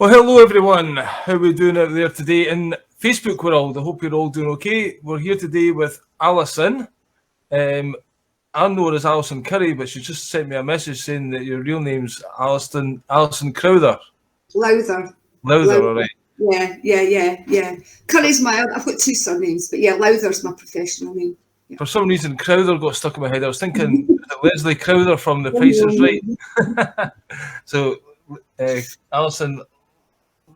Well, hello everyone. How are we doing out there today in Facebook world? I hope you're all doing okay. We're here today with Alison. I know her as Alison Curry, but she just sent me a message saying that your real name's Alison Crowther. Lowther. Lowther, all right. Yeah. Curry's I've got two surnames, but yeah, Lowther's my professional name. Yeah. For some reason, Crowther got stuck in my head. I was thinking Leslie Crowther from The Price is Right. So, Alison,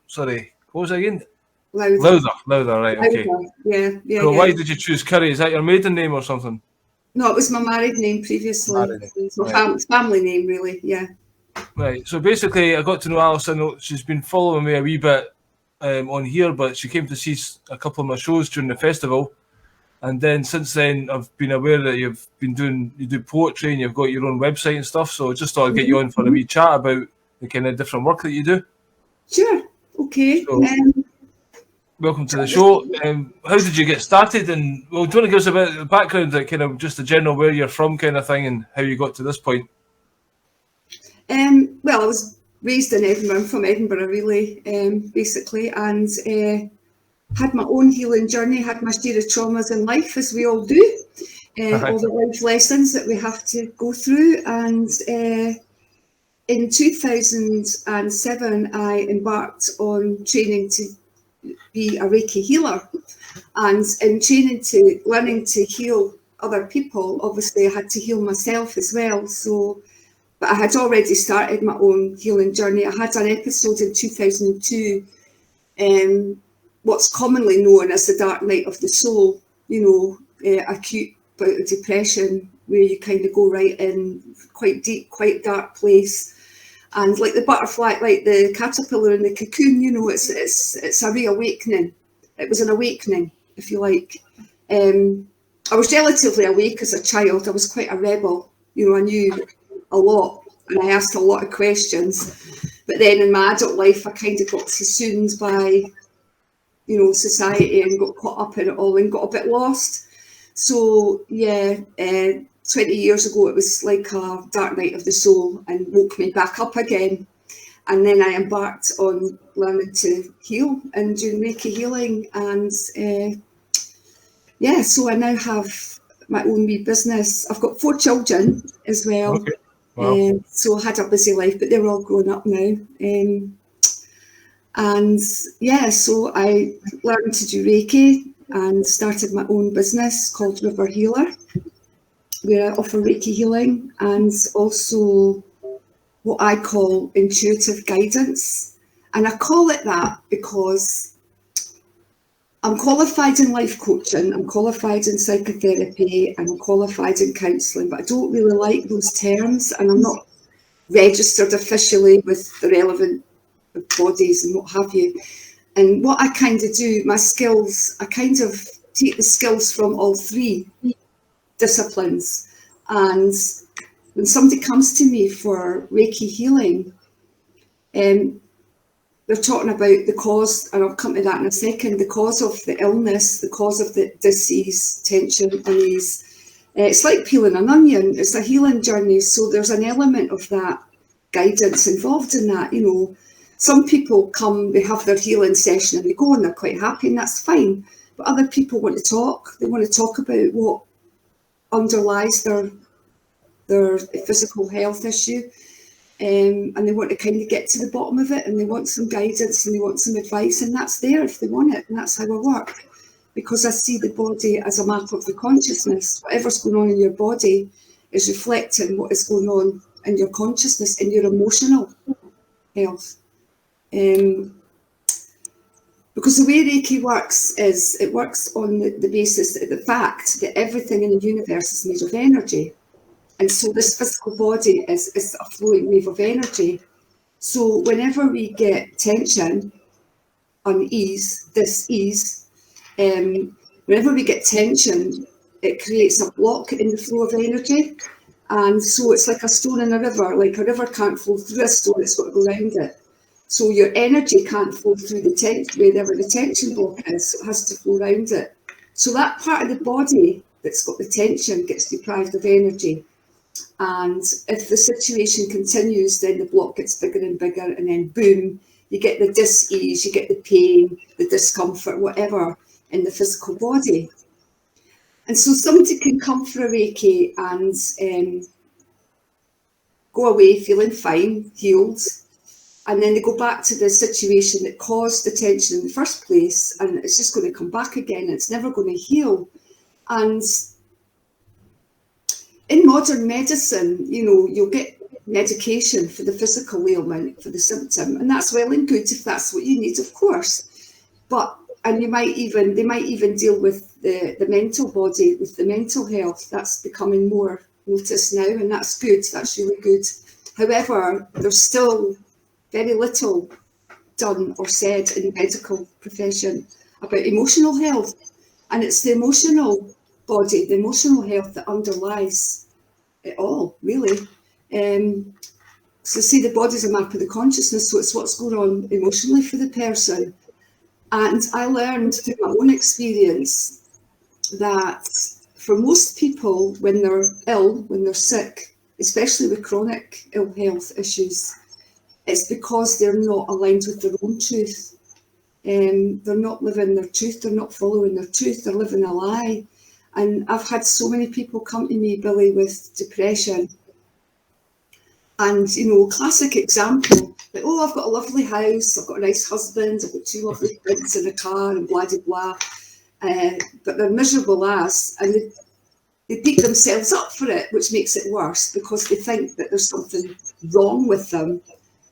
sorry, what was it again? Lowther, right, okay. Yeah. So why did you choose Curry? Is that your maiden name or something? No, it was my married name previously. So right. Family name, really, yeah. Right, so basically I got to know Alison. She's been following me a wee bit on here, but she came to see a couple of my shows during the festival. And then since then, I've been aware that you do poetry and you've got your own website and stuff. So I just thought I'd get you on for a wee chat about the kind of different work that you do. Sure, okay. So, welcome to the show. How did you get started? And well, do you want to give us a bit of background, like kind of just a general where you're from kind of thing and how you got to this point? Well, I was raised in Edinburgh. I'm from Edinburgh, really, basically, and had my own healing journey, had my share of traumas in life, as we all do, all the life lessons that we have to go through. And in 2007, I embarked on training to be a Reiki healer. And in learning to heal other people, obviously I had to heal myself as well. But I had already started my own healing journey. I had an episode in 2002, what's commonly known as the dark night of the soul, acute bout of depression, where you kind of go right in, quite deep, quite dark place. And like the butterfly, like the caterpillar in the cocoon, it's a reawakening. It was an awakening, if you like. I was relatively awake as a child. I was quite a rebel. I knew a lot and I asked a lot of questions. But then in my adult life, I kind of got consumed by, society and got caught up in it all and got a bit lost. So, 20 years ago, it was like a dark night of the soul and woke me back up again. And then I embarked on learning to heal and doing Reiki healing. And so I now have my own wee business. I've got 4 children as well. Okay. Wow. So I had a busy life, but they're all grown up now. So I learned to do Reiki and started my own business called River Healer, where I offer Reiki healing and also what I call intuitive guidance. And I call it that because I'm qualified in life coaching, I'm qualified in psychotherapy, and I'm qualified in counselling, but I don't really like those terms, and I'm not registered officially with the relevant bodies and what have you. And what I kind of do, my skills, I kind of take the skills from all 3 disciplines. And when somebody comes to me for Reiki healing, they're talking about the cause, and I'll come to that in a second, the cause of the illness, the cause of the disease, tension, unease. It's like peeling an onion. It's a healing journey. So there's an element of that guidance involved in that. Some people come, they have their healing session and they go and they're quite happy, and that's fine. But other people want to talk. They want to talk about what underlies their physical health issue. And they want to kind of get to the bottom of it, and they want some guidance and they want some advice, and that's there if they want it. And that's how I work, because I see the body as a map of the consciousness. Whatever's going on in your body is reflecting what is going on in your consciousness, in your emotional health. Because the way Reiki works is it works on the basis that the fact that everything in the universe is made of energy. And so this physical body is a flowing wave of energy. So whenever we get tension, unease, dis-ease, whenever we get tension, it creates a block in the flow of energy. And so it's like a stone in a river. Like a river can't flow through a stone, it's got to go around it. So your energy can't flow through the tension, wherever the tension block is, so it has to flow around it. So that part of the body that's got the tension gets deprived of energy. And if the situation continues, then the block gets bigger and bigger, and then boom, You get the dis-ease, you get the pain, the discomfort, whatever, in the physical body. And so somebody can come for a Reiki and go away feeling fine, healed, and then they go back to the situation that caused the tension in the first place, and it's just going to come back again. It's never going to heal. And in modern medicine, you know, you'll get medication for the physical ailment, for the symptom, and that's well and good if that's what you need, of course. But and they might even deal with the mental body, with the mental health. That's becoming more noticed now, and that's good. That's really good. However, there's still very little done or said in the medical profession about emotional health, and it's the emotional body, the emotional health that underlies it all, really. So see, the body's a map of the consciousness, so it's what's going on emotionally for the person. And I learned through my own experience that for most people, when they're ill, when they're sick, especially with chronic ill health issues, it's because they're not aligned with their own truth. They're not living their truth, they're not following their truth, they're living a lie. And I've had so many people come to me, Billy, with depression. And, you know, classic example, like, oh, I've got a lovely house, I've got a nice husband, I've got 2 lovely kids in a car and blah, blah, blah. But they're miserable as, and they beat themselves up for it, which makes it worse because they think that there's something wrong with them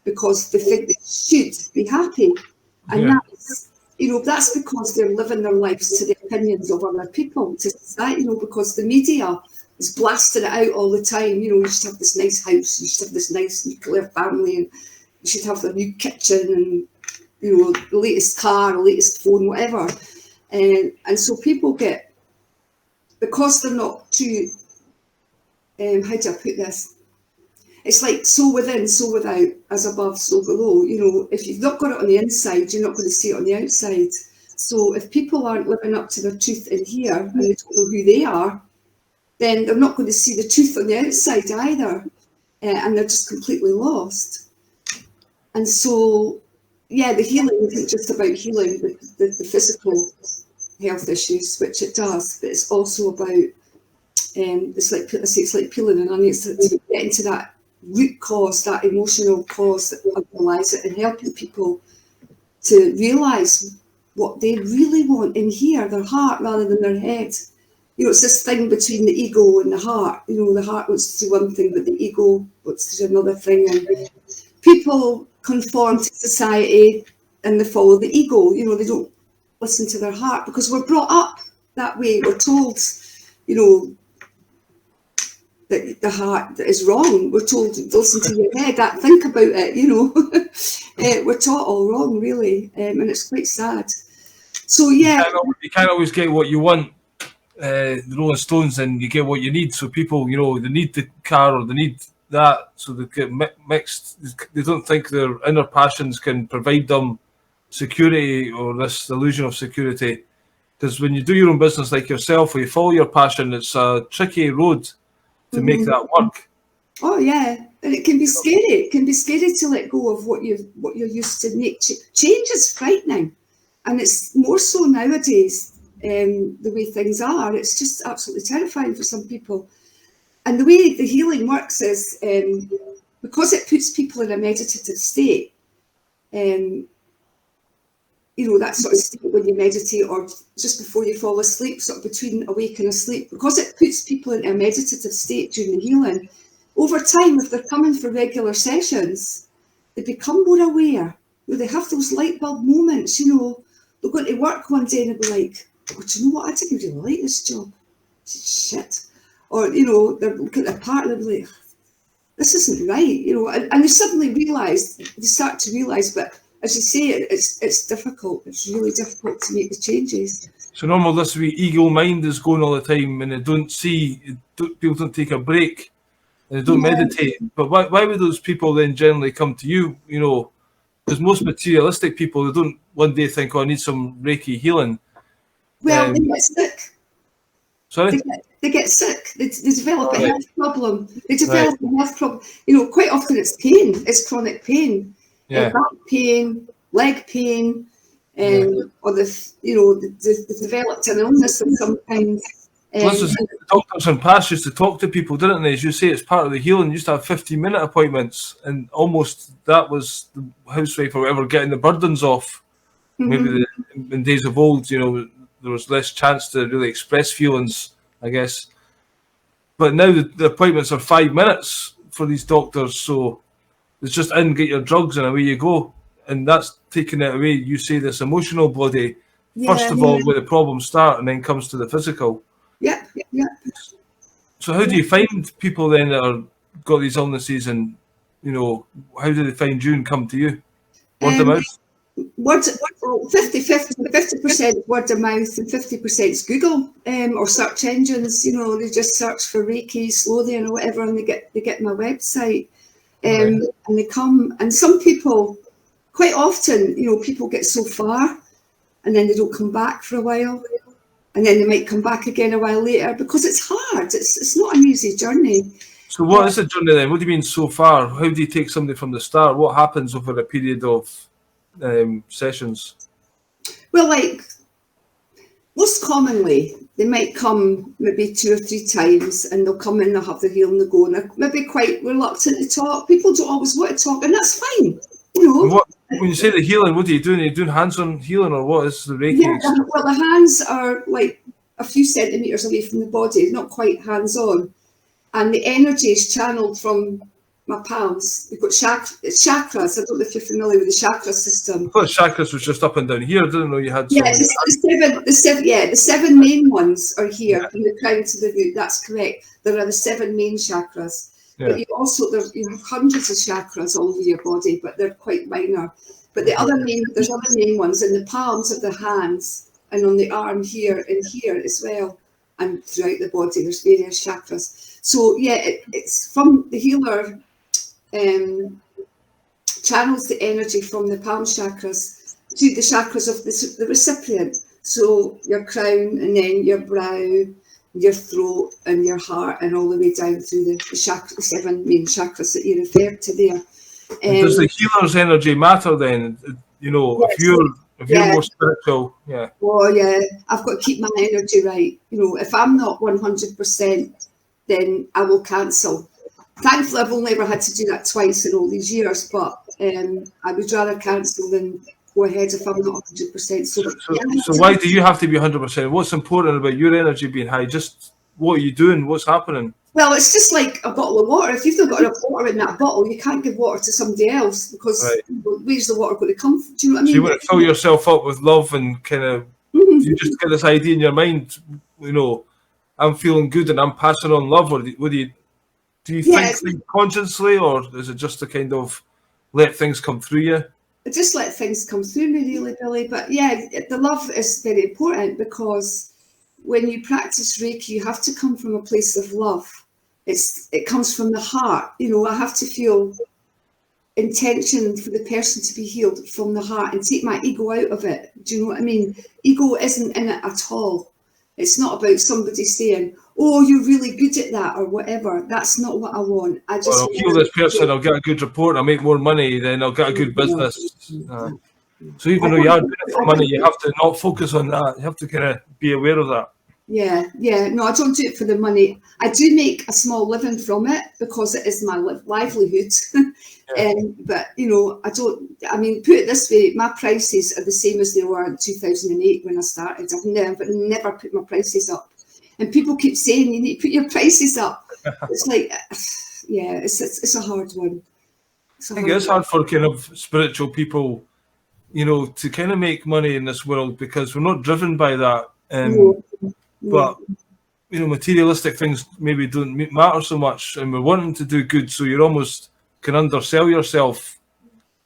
because they think they should be happy. And that's, you know, that's because they're living their lives to the opinions of other people, to society, you know, because the media is blasting it out all the time. You know, you should have this nice house, you should have this nice nuclear family, and you should have a new kitchen and, you know, the latest car, the latest phone, whatever. And so people get, because they're not too, how do I put this? It's like so within, so without, as above, so below. You know, if you've not got it on the inside, you're not going to see it on the outside. So if people aren't living up to their truth in here and they don't know who they are, then they're not going to see the truth on the outside either. And they're just completely lost. And so, yeah, the healing isn't just about healing the physical health issues, which it does, but it's also about, it's like, I say, it's like peeling an onion. It's to get into that root cause, that emotional cause that underlies it, and helping people to realise what they really want in here, their heart rather than their head. You know, it's this thing between the ego and the heart. You know, the heart wants to do one thing, but the ego wants to do another thing. And people conform to society and they follow the ego. You know, they don't listen to their heart because we're brought up that way. We're told, you know, that the heart is wrong. We're told to listen to your head, think about it, you know. We're taught all wrong, really, and it's quite sad. So, yeah. You can't always get what you want, the Rolling Stones, and you get what you need. So people, you know, they need the car or they need that, so they get mixed. They don't think their inner passions can provide them security or this illusion of security. Because when you do your own business like yourself, or you follow your passion, it's a tricky road to make that work. Oh yeah, and it can be scary. It can be scary to let go of what you're used to. Make change is frightening, and it's more so nowadays. The way things are, it's just absolutely terrifying for some people. And the way the healing works is because it puts people in a meditative state. You know, that sort of state when you meditate or just before you fall asleep, sort of between awake and asleep, because it puts people in a meditative state during the healing. Over time, if they're coming for regular sessions, they become more aware. You know, they have those light bulb moments, you know, they're going to work one day and they'll be like, oh, do you know what, I didn't really like this job. Shit. Or, you know, they're looking at their partner and they'll be like, this isn't right, you know, and they suddenly realise, they start to realise, but as you say, it's difficult. It's really difficult to make the changes. So normal, this wee ego mind is going all the time, and they don't see. People don't take a break, and they don't meditate. But why would those people then generally come to you? You know, because most materialistic people, they don't one day think, "Oh, I need some Reiki healing." Well, they get sick. Sorry. They get sick. They develop a health problem. They develop a health problem. You know, quite often it's pain. It's chronic pain. Back pain, leg pain, or they developed an illness of some kind. The doctors in the past used to talk to people, didn't they? As you say, it's part of the healing. Used to have 15-minute appointments, and almost that was the housewife or whatever getting the burdens off. Maybe in days of old, there was less chance to really express feelings, I guess. But now the appointments are 5 minutes for these doctors, so it's just in, get your drugs, and away you go. And that's taking it away. You say this emotional body, first of all, where the problems start, and then comes to the physical. Yeah. So how do you find people then that are got these illnesses, and how do they find you and come to you? Word of mouth? 50% word of mouth and 50% is Google or search engines. They just search for Reiki slowly or whatever, and they get my website, and they come. And some people, quite often, people get so far, and then they don't come back for a while, and then they might come back again a while later because it's hard. It's not an easy journey. So what is the journey then? What do you mean so far? How do you take somebody from the start? What happens over a period of sessions? Well, like most commonly, they might come maybe 2 or 3 times, and they'll come in, they'll have their healing, they'll go, and they're maybe quite reluctant to talk. People don't always want to talk, and that's fine. When you say the healing, what are you doing? Are you doing hands-on healing, or what is the Reiki? Yeah, well, the hands are like a few centimetres away from the body, not quite hands-on. And the energy is channeled from my palms. We've got chakras. I don't know if you're familiar with the chakra system. I thought chakras was just up and down here. I didn't know you had. Yeah, the seven main ones are here, from the crown to the root. That's correct. There are the 7 main chakras. Yeah. But you have hundreds of chakras all over your body, but they're quite minor. But there's other main ones in the palms of the hands and on the arm here and here as well, and throughout the body. There's various chakras. So it's from the healer. Channels the energy from the palm chakras to the chakras of the recipient. So your crown, and then your brow, your throat, and your heart, and all the way down through the 7 main chakras that you referred to there. Does the healer's energy matter then? Yes. If you're more spiritual, Oh yeah, I've got to keep my energy right. If I'm not 100%, then I will cancel. Thankfully, I've only ever had to do that twice in all these years, but I would rather cancel than go ahead if I'm not 100%. So why do you have to be 100%? What's important about your energy being high? Just what are you doing? What's happening? Well, it's just like a bottle of water. If you've not got enough water in that bottle, you can't give water to somebody else, because where's the water going to come from? Do you know what I mean? So you want to fill yourself up with love, and kind of you just get this idea in your mind, I'm feeling good and I'm passing on love, or do you think consciously, or is it just to kind of let things come through you? Just let things come through me, really, Billy. But the love is very important, because when you practice Reiki, you have to come from a place of love. It comes from the heart. I have to feel intention for the person to be healed from the heart, and take my ego out of it. Do you know what I mean? Ego isn't in it at all. It's not about somebody saying, "Oh, you're really good at that," or whatever. That's not what I want. I'll heal this person, I'll get a good report, I'll make more money, then I'll get a good business. So even though you are doing it for money, you have to not focus on that. You have to kind of be aware of that. Yeah. No, I don't do it for the money. I do make a small living from it, because it is my livelihood. But I mean, put it this way, my prices are the same as they were in 2008 when I started. I've never put my prices up. And people keep saying, you need to put your prices up. It's like, it's a hard one. I think it's hard for kind of spiritual people, to kind of make money in this world, because we're not driven by that. But, materialistic things maybe don't matter so much, and we're wanting to do good, so you almost can undersell yourself.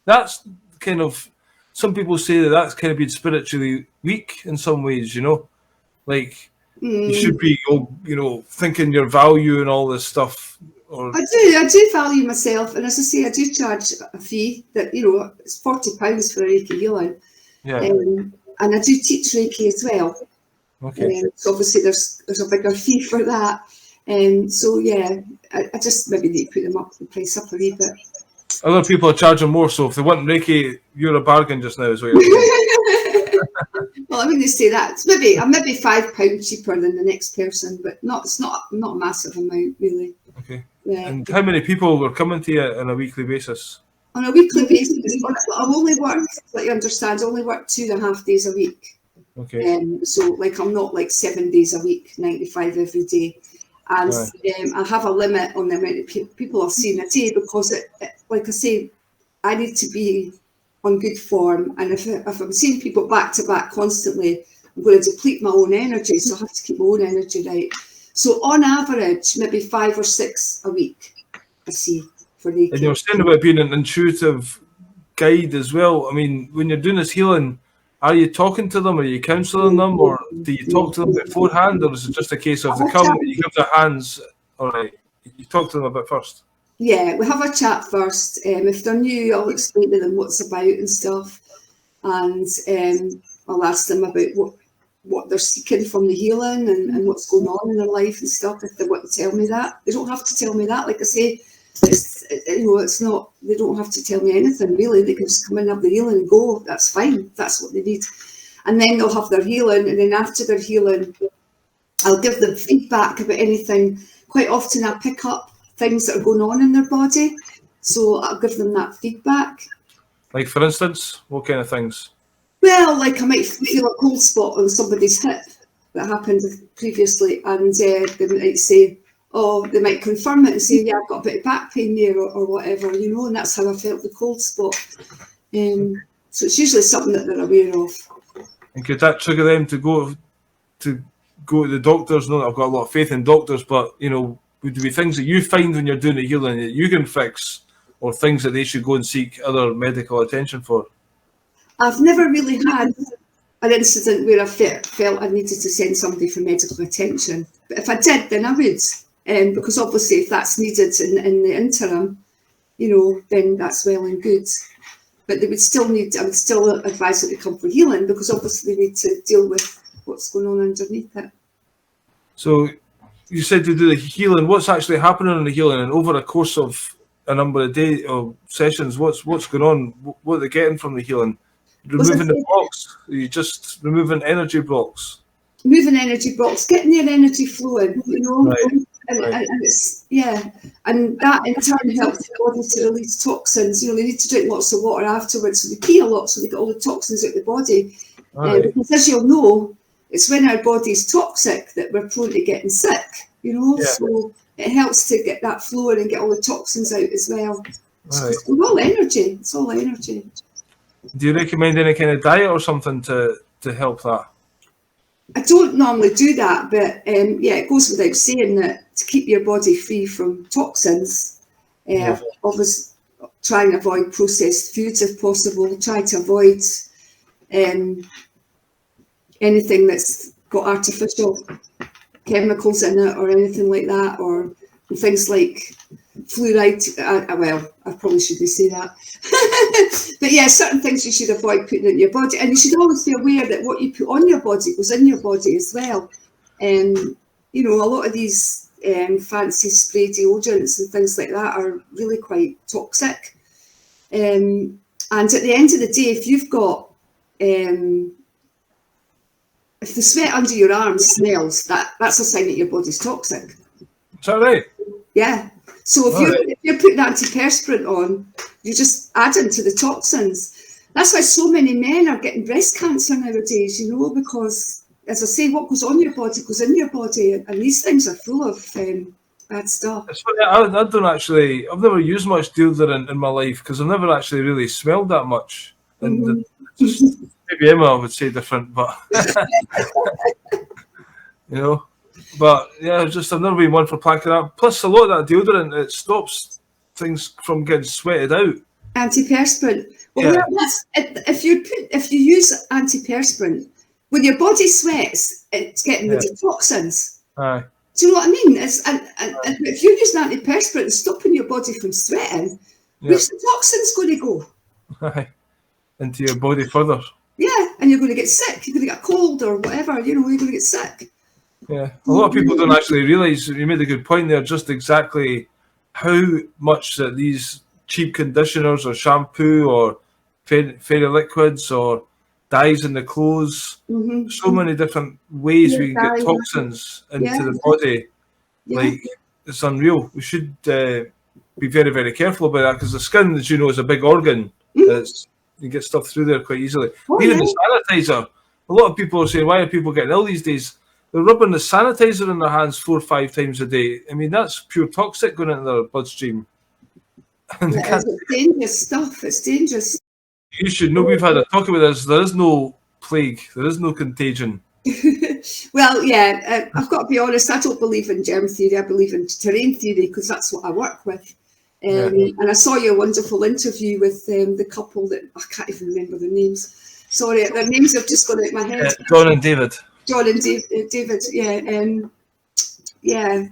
That's kind of, some people say that's kind of being spiritually weak in some ways, like you should be, thinking your value and all this stuff. I do value myself, and as I say, I do charge a fee that, it's £40 for a Reiki healing. And I do teach Reiki as well. Okay. So obviously there's a bigger fee for that. I just maybe need to put the price up a wee bit. Other people are charging more, so if they want Reiki, you're a bargain just now, is what you're saying. Well, I wouldn't say that. I'm maybe £5 cheaper than the next person, but it's not a massive amount, really. Okay. Yeah. And how many people were coming to you on a weekly basis? On a weekly basis, I only work, like you understand, I only work 2.5 days a week. Okay. So, like, I'm not like 7 days a week, 95 every day. And I have a limit on the amount of people I've seen a day because, like I say, I need to be on good form. And if I'm seeing people back to back constantly, I'm going to deplete my own energy. So I have to keep my own energy right. So on average, maybe 5 or 6 a week I see for Reiki. And you were saying about being an intuitive guide as well. I mean, when you're doing this healing, are you talking to them? Are you counselling them? Or do you talk to them beforehand? Or is it just a case of they come, you give their hands, all right, you talk to them a bit first? Yeah, we have a chat first. If they're new, I'll explain to them what's about and stuff. And I'll ask them about what they're seeking from the healing and what's going on in their life and stuff, if they want to tell me that. They don't have to tell me that. Like I say, it's not, they don't have to tell me anything, really. They can just come in, have the healing and go. That's fine. That's what they need. And then they'll have their healing. And then after their healing, I'll give them feedback about anything. Quite often I pick up things that are going on in their body. So I'll give them that feedback. Like, for instance, what kind of things? Well, like I might feel a cold spot on somebody's hip that happened previously, and they might say, oh, they might confirm it and say, yeah, I've got a bit of back pain there or whatever, and that's how I felt the cold spot. So it's usually something that they're aware of. And could that trigger them to go to the doctors? No, I've got a lot of faith in doctors, but, would there be things that you find when you're doing the healing that you can fix, or things that they should go and seek other medical attention for? I've never really had an incident where I felt I needed to send somebody for medical attention. But if I did, then I would, because obviously if that's needed in the interim, then that's well and good. But I would still advise them to come for healing, because obviously they need to deal with what's going on underneath it. So you said to do the healing. What's actually happening in the healing? And over a course of a number of days or sessions, what's going on? What are they getting from the healing? Removing the blocks? Are you just removing energy blocks? Moving energy blocks, getting your energy flowing, Right. And it's, and that in turn helps the body to release toxins. They need to drink lots of water afterwards, so they pee a lot so they get all the toxins out of the body. Right. Because as you'll know, it's when our body's toxic that we're prone to getting sick, so it helps to get that flowing and get all the toxins out as well. Right. It's all energy. It's all energy. Do you recommend any kind of diet or something to help that? I don't normally do that, but it goes without saying that to keep your body free from toxins, obviously try and avoid processed foods if possible. Try to avoid anything that's got artificial chemicals in it or anything like that, or things like fluoride. I probably shouldn't say that. But certain things you should avoid putting in your body, and you should always be aware that what you put on your body goes in your body as well. A lot of these fancy spray deodorants and things like that are really quite toxic. And at the end of the day, if you've got if the sweat under your arms smells, that's a sign that your body's toxic. Is that right? Yeah. So if you're putting antiperspirant on, you're just adding to the toxins. That's why so many men are getting breast cancer nowadays, because, as I say, what goes on your body goes in your body, and these things are full of bad stuff. It's funny, I don't actually, I've never used much deodorant in my life because I've never actually really smelled that much. And maybe Emma would say different, but, But I've never been one for packing up. Plus, a lot of that deodorant, it stops things from getting sweated out. Antiperspirant. Well, if you use antiperspirant, when your body sweats, it's getting rid of toxins. Aye. Do you know what I mean? And if you're using antiperspirant and stopping your body from sweating, where's the toxins going to go? Aye. Into your body further. Yeah, and you're going to get sick. You're going to get a cold or whatever. You're going to get sick. Yeah, a lot of people don't actually realise, you made a good point there, just exactly how much that these cheap conditioners or shampoo or fairy liquids or dyes in the clothes. So many different ways we can get toxins into the body. Like, it's unreal. We should be very, very careful about that, because the skin, as you know, is a big organ. You get stuff through there quite easily. Even the sanitizer. A lot of people are saying, why are people getting ill these days? They're rubbing the sanitizer in their hands 4 or 5 times a day. I mean, that's pure toxic going into their bloodstream. It's dangerous stuff. It's dangerous. You should know, we've had a talk about this. There is no plague. There is no contagion. Well, yeah, I've got to be honest, I don't believe in germ theory. I believe in terrain theory, because that's what I work with. And I saw your wonderful interview with the couple that, I can't even remember their names. Sorry, their names have just gone out of my head. John and David. John and David, yeah.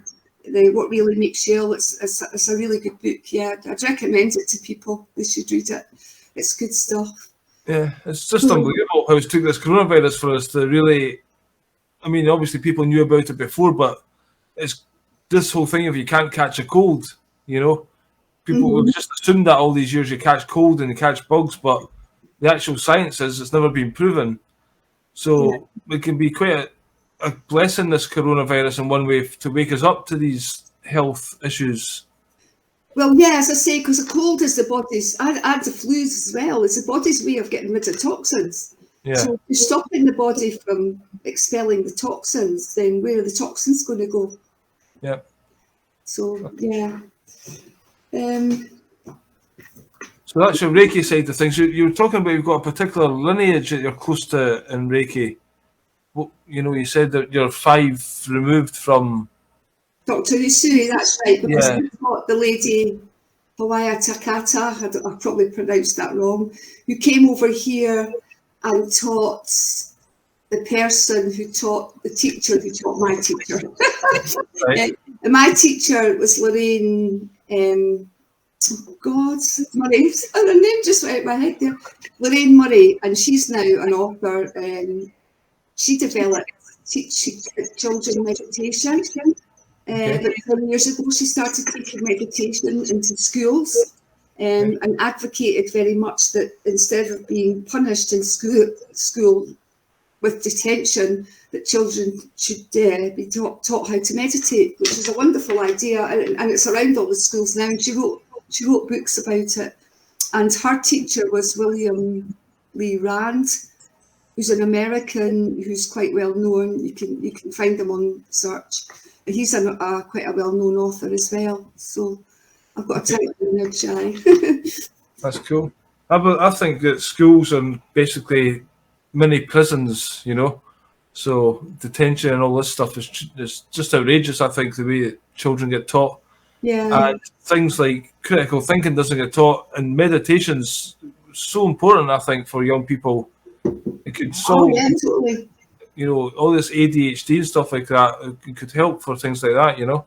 What Really Makes You Ill. It's a really good book. Yeah, I'd recommend it to people. They should read it. It's good stuff. Yeah, it's just unbelievable how it took this coronavirus for us to really. I mean, obviously people knew about it before, but it's this whole thing of you can't catch a cold. You know, people have just assumed that all these years you catch cold and you catch bugs, but the actual science is it's never been proven. So it can be quite a blessing, this coronavirus, in one way, to wake us up to these health issues. Well, yeah, as I say, because a cold is the body's, and the flus as well, it's the body's way of getting rid of toxins. Yeah. So if you're stopping the body from expelling the toxins, then where are the toxins going to go? Yeah. So, yeah. So that's your Reiki side of things. You were talking about you've got a particular lineage that you're close to in Reiki. Well, you know, you said that you're 5 removed from Dr. Usui, that's right, because I taught the lady Hawaii Takata, I probably pronounced that wrong, who came over here and taught the person who taught the teacher who taught my teacher. Right. And my teacher was Lorraine, Murray, her name just went out of my head there. Lorraine Murray, and she's now an author. She developed teaching children meditation. But 10 years ago, she started taking meditation into schools and advocated very much that instead of being punished in school with detention, that children should be taught how to meditate, which is a wonderful idea, and it's around all the schools now. And she wrote books about it, and her teacher was William Lee Rand, who's an American who's quite well known. You can find him on search. He's quite a well-known author as well. So I've got a title in there, Shy. That's cool. I think that schools are basically mini prisons, you know. So detention and all this stuff is just outrageous, I think, the way that children get taught. Yeah. And things like critical thinking doesn't get taught, and meditation's so important, I think, for young people. It could solve, totally. you know, all this ADHD and stuff like that. It could help for things like that, you know.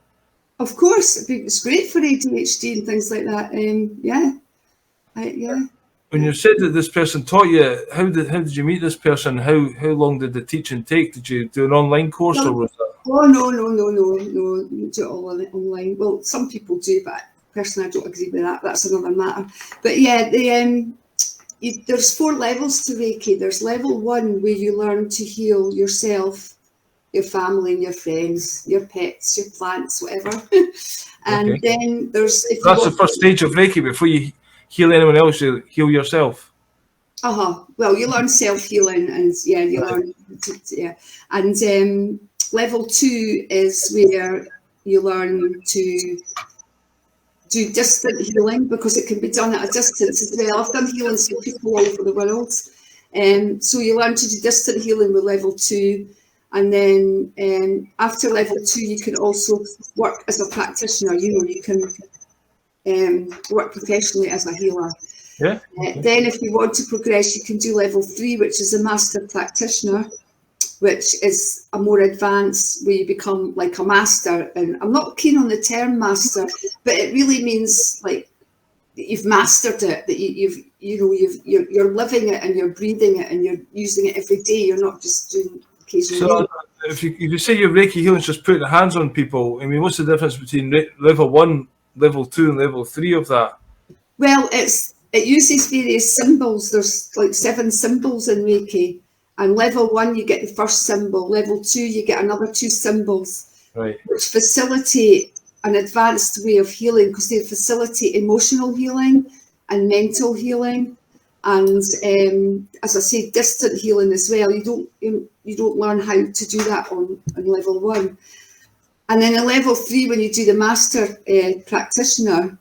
Of course, it's great for ADHD and things like that. When you said that this person taught you, how did you meet this person? How long did the teaching take? Did you do an online course or was that? Oh no, you do it all online. Well, some people do, but personally I don't agree with that. That's another matter. But yeah, there's 4 levels to Reiki. There's level 1 where you learn to heal yourself, your family and your friends, your pets, your plants, whatever. And then there's... That's the first stage of Reiki. Before you heal anyone else, you heal yourself. Well, you learn self-healing, and you learn And level 2 is where you learn to do distant healing, because it can be done at a distance as well. I've done healings for people all over the world. So you learn to do distant healing with level 2. And then after level 2, you can also work as a practitioner. You know, you can work professionally as a healer. Yeah. Then if you want to progress, you can do level 3, which is a master practitioner, which is a more advanced, where you become like a master. And I'm not keen on the term master, but it really means like you've mastered it, that you're living it and you're breathing it and you're using it every day. You're not just doing occasional. So if you say your Reiki healing is just putting the hands on people, I mean, what's the difference between level 1, level 2, and level 3 of that? Well, it uses various symbols. There's like 7 symbols in Reiki. And level 1, you get the first symbol. Level 2, you get another 2 symbols, Right. which facilitate an advanced way of healing, because they facilitate emotional healing and mental healing, and as I say, distant healing as well. You don't learn how to do that on level 1. And then in level 3, when you do the master practitioner,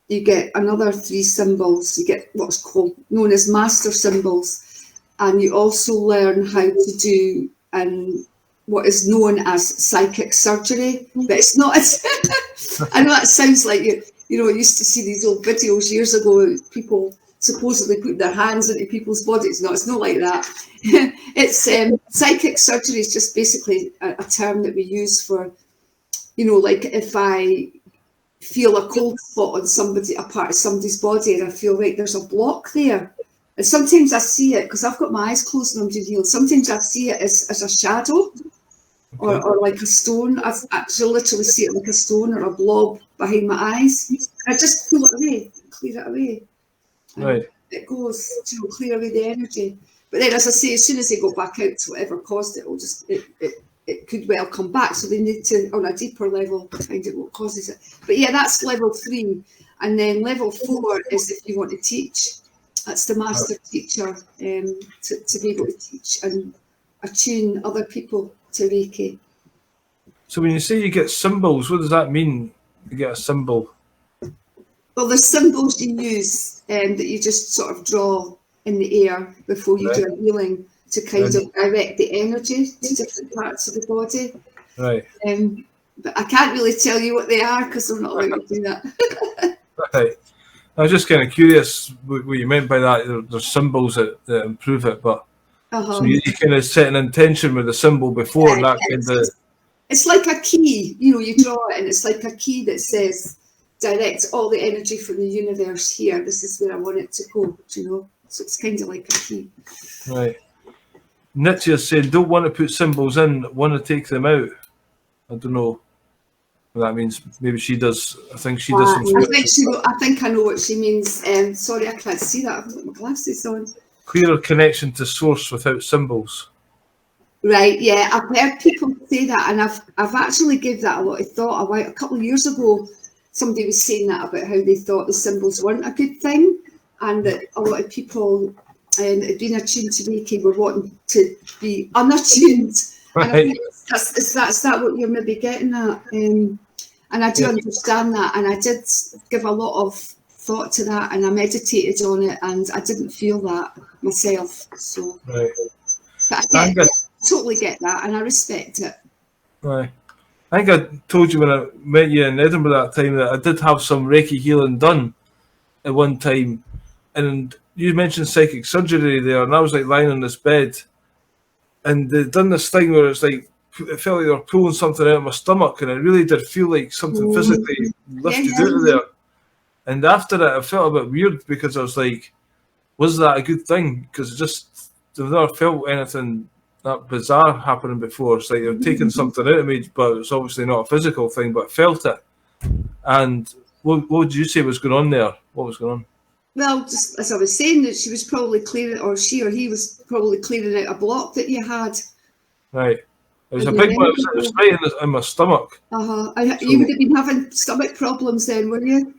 you get another 3 symbols. You get what's known as master symbols, and you also learn how to do what is known as psychic surgery. But it's not as I know that sounds like I used to see these old videos years ago, people supposedly put their hands into people's bodies. No, it's not like that. It's psychic surgery is just basically a term that we use for, like if I feel a cold spot on a part of somebody's body, and I feel like there's a block there. And sometimes I see it, because I've got my eyes closed and I'm doing healing. Sometimes I see it as a shadow, or like a stone. I actually literally see it like a stone or a blob behind my eyes. I just pull it away, clear it away. Right. It goes to clear away the energy. But then, as I say, as soon as they go back out to whatever caused it, it could well come back. So they need to, on a deeper level, find out what causes it. But yeah, that's level 3. And then level 4 is if you want to teach. That's the master teacher, to be able to teach and attune other people to Reiki. So when you say you get symbols, what does that mean? You get a symbol? Well, there's symbols you use that you just sort of draw in the air before you do a healing, to kind of direct the energy to different parts of the body. Right. But I can't really tell you what they are, because I'm not allowed to do that. Right. I was just kind of curious what you meant by that. There's symbols that improve it, but so you kind of set an intention with the symbol before, and that kind of... It's like a key, you draw it, and it's like a key that says, direct all the energy from the universe here. This is where I want it to go, So it's kind of like a key. Right. Nietzsche said, don't want to put symbols in, want to take them out. I don't know what that means. Maybe she does. I think she does some... I think I know what she means. Sorry, I can't see that. I've got my glasses on. Clearer connection to source without symbols. Right, yeah. I've heard people say that, and I've actually given that a lot of thought. A couple of years ago, somebody was saying that about how they thought the symbols weren't a good thing, and that a lot of people had been attuned to Reiki were wanting to be unattuned. Right. And I think is that what you're maybe getting at? And I do understand that, and I did give a lot of thought to that, and I meditated on it, and I didn't feel that myself. So, right. But I totally get that, and I respect it. Right. I think I told you when I met you in Edinburgh that time that I did have some Reiki healing done at one time, and you mentioned psychic surgery there, and I was like lying on this bed, and they'd done this thing where it's like it felt like they were pulling something out of my stomach, and it really did feel like something physically lifted out of there. And after that, I felt a bit weird, because I was like, was that a good thing? Because I've never felt anything that bizarre happening before. It's like they're taking something out of me, but it's obviously not a physical thing, but I felt it. And what would you say was going on there? What was going on? Well, just as I was saying, that she was probably clearing, or she or he was probably clearing out a block that you had. Right. It was a big one. It was right in my stomach. And you would have been having stomach problems then, were you?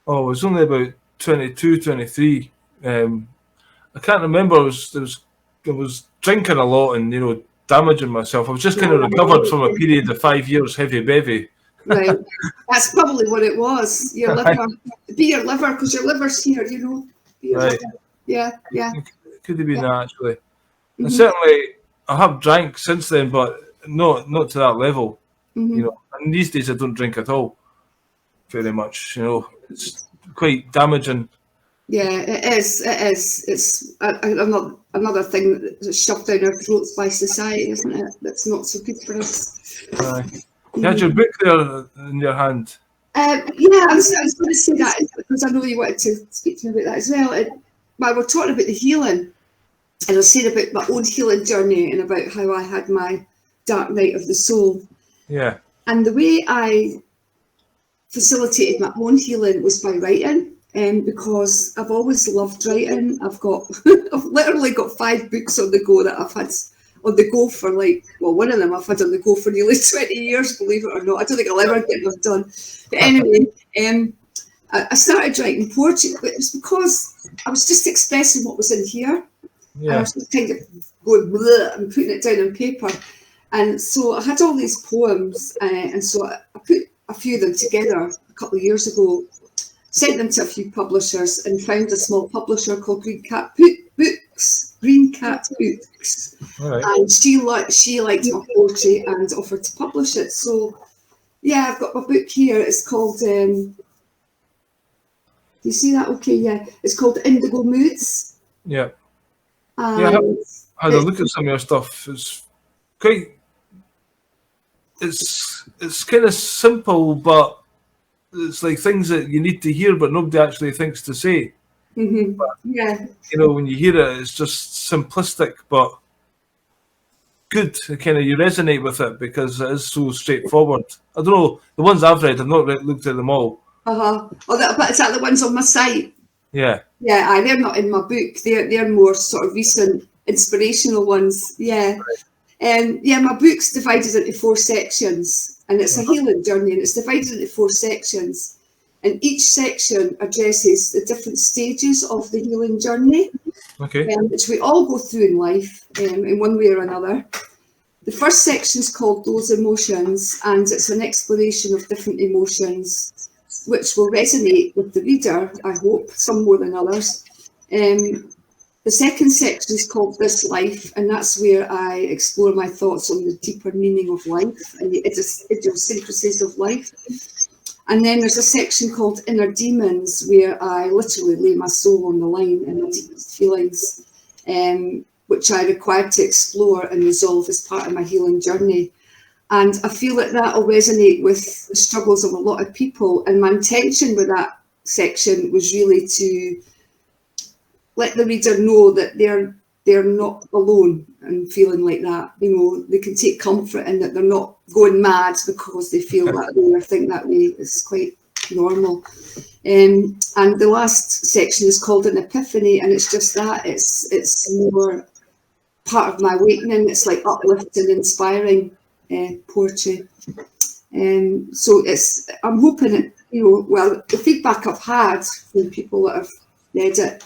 Oh, I was only about 22, 23. I can't remember. I was drinking a lot and, damaging myself. I was just kind of recovered from a period of 5 years heavy bevy. Right. That's probably what it was. Your liver. Be your liver, because your liver's here, Right. Yeah. It could have been that, actually. And certainly, I have drank since then, but not to that level. And these days I don't drink at all. Very much, it's quite damaging. Yeah, it is. It's another thing that's shoved down our throats by society, isn't it? That's not so good for us. Right. You had your book there in your hand. I was going to say that, because I know you wanted to speak to me about that as well. While we're talking about the healing, and I was saying about my own healing journey and about how I had my dark night of the soul. Yeah. And the way I facilitated my own healing was by writing. because I've always loved writing. I've literally got 5 books on the go that I've had on the go for one of them I've had on the go for nearly 20 years, believe it or not. I don't think I'll ever get them done. But anyway, I started writing poetry, but it was because I was just expressing what was in here. And I was just kind of going bleh and putting it down on paper. And so I had all these poems, and so I put a few of them together a couple of years ago, sent them to a few publishers, and found a small publisher called Green Cat Books. Right. And she liked my poetry and offered to publish it. So yeah, I've got my book here. It's called, do you see that? Okay, yeah. It's called Indigo Moods. Yeah. I had a look at some of your stuff. It's quite, it's kind of simple, but it's like things that you need to hear, but nobody actually thinks to say. Mm-hmm. But, yeah. When you hear it, it's just simplistic, but good. You resonate with it because it is so straightforward. I don't know, the ones I've read, I've not looked at them all. But is that the ones on my site? Yeah. Yeah, they're not in my book. They're more sort of recent inspirational ones. Yeah. My book's divided into 4 sections, and it's a healing journey, and it's divided into 4 sections. And each section addresses the different stages of the healing journey, which we all go through in life in one way or another. The first section is called Those Emotions, and it's an exploration of different emotions, which will resonate with the reader, I hope, some more than others. The second section is called This Life, and that's where I explore my thoughts on the deeper meaning of life and the idiosyncrasies of life. And then there's a section called Inner Demons, where I literally lay my soul on the line and my deepest feelings, which I required to explore and resolve as part of my healing journey. And I feel that will resonate with the struggles of a lot of people. And my intention with that section was really to let the reader know that they're not alone and feeling like that. They can take comfort in that they're not going mad because they feel that way or think that way. It's quite normal. And the last section is called An Epiphany, and it's just that. It's more part of my awakening. It's like uplifting, inspiring poetry. So I'm hoping it, the feedback I've had from people that have read it,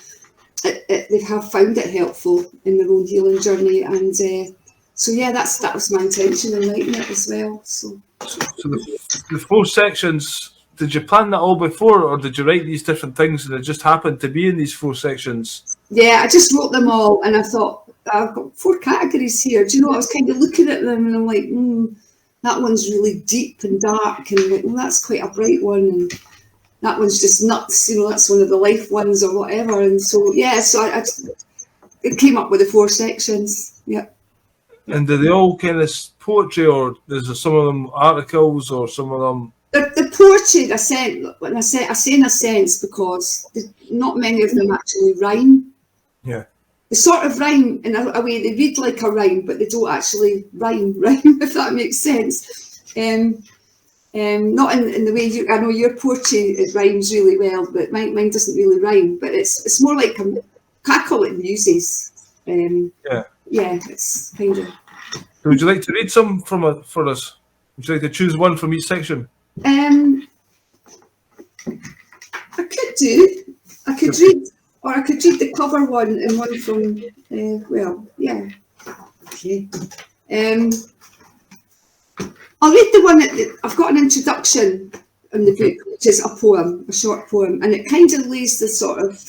they have found it helpful in their own healing journey, and that was my intention in writing it as well. So the 4 sections, did you plan that all before, or did you write these different things and it just happened to be in these 4 sections? Yeah, I just wrote them all, and I thought, I've got 4 categories here. Do you know, I was kind of looking at them and I'm like, that one's really deep and dark, and I'm like, that's quite a bright one, and that one's just nuts, that's one of the life ones or whatever. And so, it came up with the 4 sections. Yeah. And do they all kind of poetry, or is there some of them articles, or some of them? The poetry, I say in a sense, because not many of them actually rhyme. Yeah. They sort of rhyme in a way, they read like a rhyme, but they don't actually rhyme, if that makes sense. Not in the way I know your poetry, it rhymes really well, but mine doesn't really rhyme. But it's more like I call it muses. It's kind of. So would you like to read some for us? Would you like to choose one from each section? I could do. I could read the cover one and one from. Okay. I'll read the one I've got an introduction in the book, which is a short poem, and it kind of lays the sort of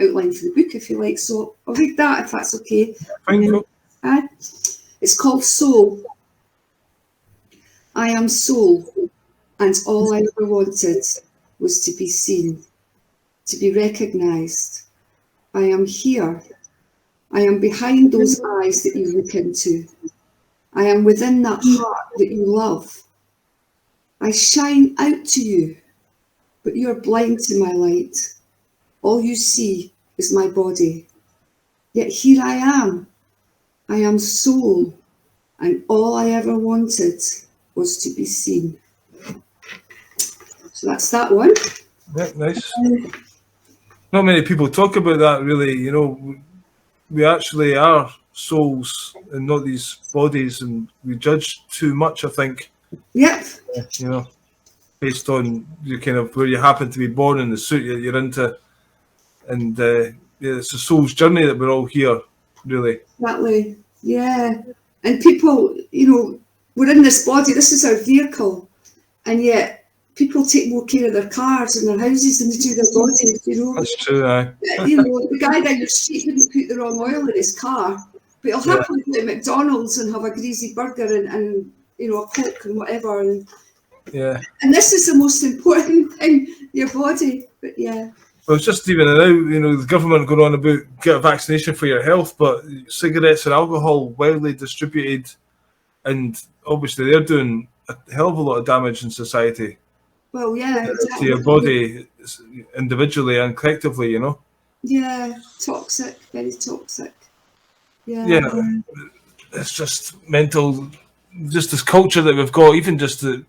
outline for the book, if you like. So I'll read that if that's okay. It's called Soul. I am soul, and all I ever wanted was to be seen, to be recognised. I am here. I am behind those eyes that you look into. I am within that heart that you love. I shine out to you, but you're blind to my light. All you see is my body. Yet here I am. I am soul, and all I ever wanted was to be seen. So that's that one. Yeah, nice. not many people talk about that, really. You know, we actually are souls and not these bodies, and we judge too much, I think. Yep. You know, based on your kind of where you happen to be born and the suit that you're into, and yeah, it's a soul's journey that we're all here, really. Exactly. Yeah. And people, you know, we're in this body. This is our vehicle, and yet people take more care of their cars and their houses than they do their bodies. You know. That's true, aye. You know, the guy down your street wouldn't put the wrong oil in his car, but he'll happily go to McDonald's and have a greasy burger and you know, a Coke and whatever. And this is the most important thing, your body. But yeah. Well, it's just even now, you know, the government going on about get a vaccination for your health, but cigarettes and alcohol widely distributed, and obviously they're doing a hell of a lot of damage in society. Well, yeah, exactly. To your body individually and collectively, you know. Yeah, toxic, very toxic. Yeah. Yeah, it's just mental, just this culture that we've got, even just the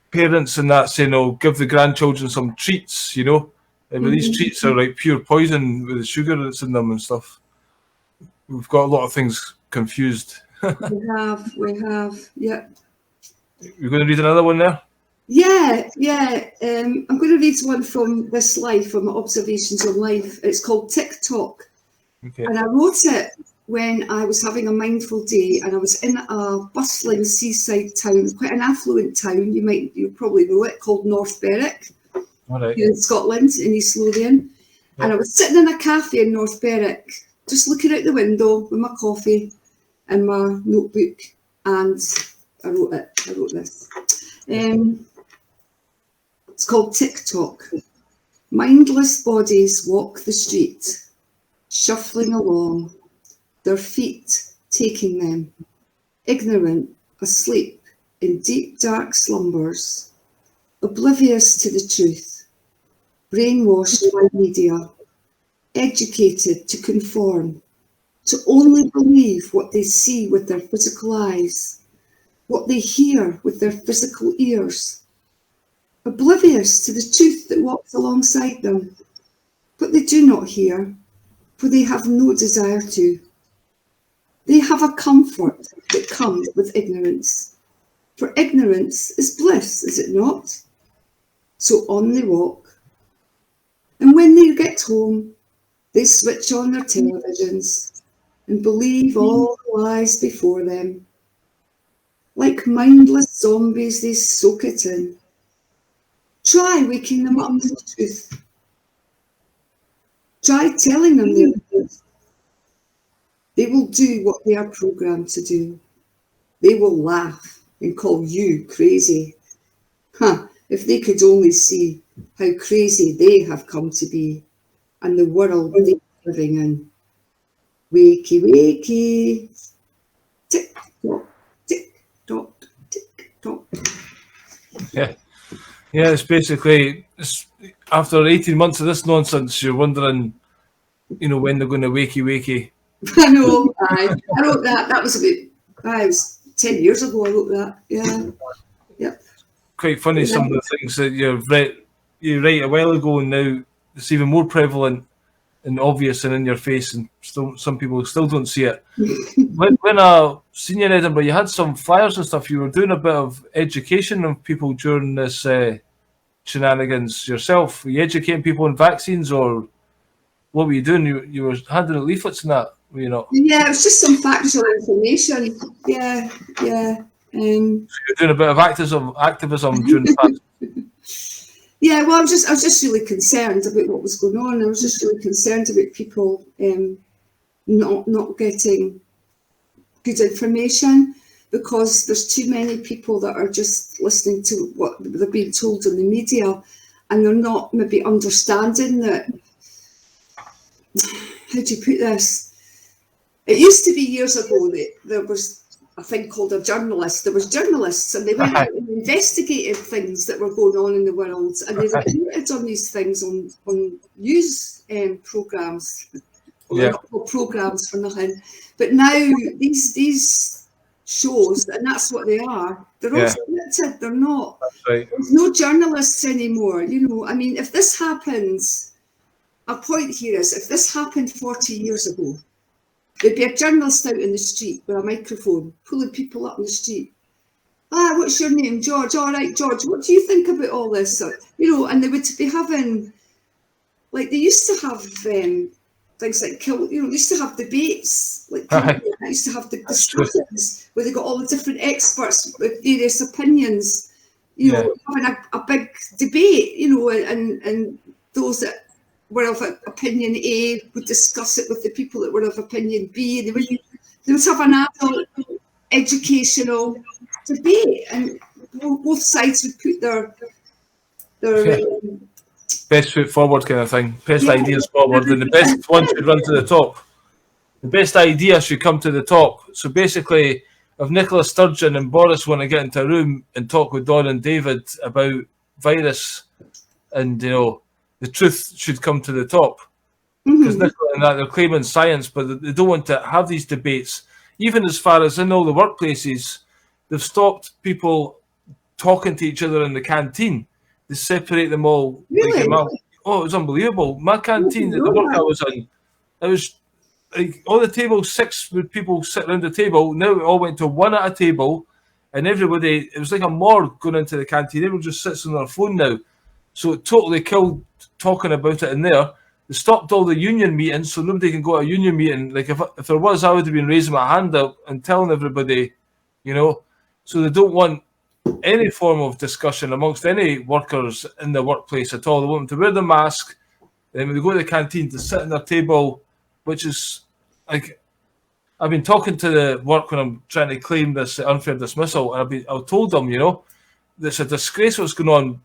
parents and that saying, oh, give the grandchildren some treats, you know. But these treats are like pure poison with the sugar that's in them and stuff. We've got a lot of things confused. we have, yeah. You're going to read another one there? Yeah. I'm going to read one from this life, from my observations on life. It's called TikTok. Okay. And I wrote it when I was having a mindful day, and I was in a bustling seaside town, quite an affluent town, you probably know it, called North Berwick. All right. In Scotland, in East Lothian. And I was sitting in a cafe in North Berwick, just looking out the window with my coffee and my notebook, and I wrote this. It's called TikTok. Mindless bodies walk the street, shuffling along, their feet taking them, ignorant, asleep in deep dark slumbers, oblivious to the truth, brainwashed by media, educated to conform, to only believe what they see with their physical eyes, what they hear with their physical ears, oblivious to the truth that walks alongside them, but they do not hear, for they have no desire to. They have a comfort that comes with ignorance, for ignorance is bliss, is it not? So on they walk. And when they get home, they switch on their televisions and believe all the lies before them. Like mindless zombies, they soak it in. Try waking them up to the truth. Try telling them the truth. They will do what they are programmed to do. They will laugh and call you crazy. If they could only see how crazy they have come to be and the world they are living in. Wakey, wakey. Tick tock, tick tock, tick tock. Yeah, it's basically, after 18 months of this nonsense, you're wondering, you know, when they're going to wakey. I know, I wrote that. That was it was 10 years ago I wrote that. Yeah. Yep. Quite funny, some of the things that you write a while ago, and now it's even more prevalent and obvious and in your face, and still some people still don't see it. when I seen you in Edinburgh, you had some flyers and stuff. You were doing a bit of education of people during this shenanigans yourself. Were you educating people on vaccines, or what were you doing? You were handing out leaflets and that, were you not? Yeah, it was just some factual information. Yeah. So you're doing a bit of activism during the past. Yeah, well, I was just really concerned about what was going on. I was just really concerned about people not getting good information, because there's too many people that are just listening to what they're being told in the media, and they're not maybe understanding that. How do you put this? It used to be years ago that there was a thing called a journalist. There was journalists, and they went out and investigated things that were going on in the world, and they reported on these things on news programs. Well, they're not called programs for nothing. But now these shows, and that's what they are, they're all scripted. They're not. That's right. There's no journalists anymore. You know, I mean, if this happens, our point here is, if this happened 40 years ago, there'd be a journalist out in the street with a microphone, pulling people up in the street. What's your name? George. All right, George, what do you think about all this? You know, and they would be having, like, they used to have things like, you know, they used to have debates, like, they used to have the discussions where they got all the different experts with various opinions, you know, having a big debate, you know, and those that were of opinion A would discuss it with the people that were of opinion B. They would have an adult educational debate, and both sides would put their best foot forward kind of thing, best ideas forward, and the best one should run to the top. The best idea should come to the top. So basically, if Nicola Sturgeon and Boris want to get into a room and talk with Don and David about virus, and you know, the truth should come to the top, because Nicola and that, they're claiming science, but they don't want to have these debates. Even as far as in all the workplaces, they've stopped people talking to each other in the canteen. They separate them all. Really? Like, it was unbelievable. My canteen at the work I was in, it was like all the tables, 6 people sit around the table. Now it all went to 1 at a table, and everybody, it was like a morgue going into the canteen. Everyone just sits on their phone now. So it totally killed talking about it in there. They stopped all the union meetings, so nobody can go to a union meeting. Like if there was, I would have been raising my hand up and telling everybody, you know. So they don't want any form of discussion amongst any workers in the workplace at all. They want them to wear the mask, and when they go to the canteen, to sit at their table, which is like, I've been talking to the work when I'm trying to claim this unfair dismissal, and I've told them, you know, there's a disgrace what's going on.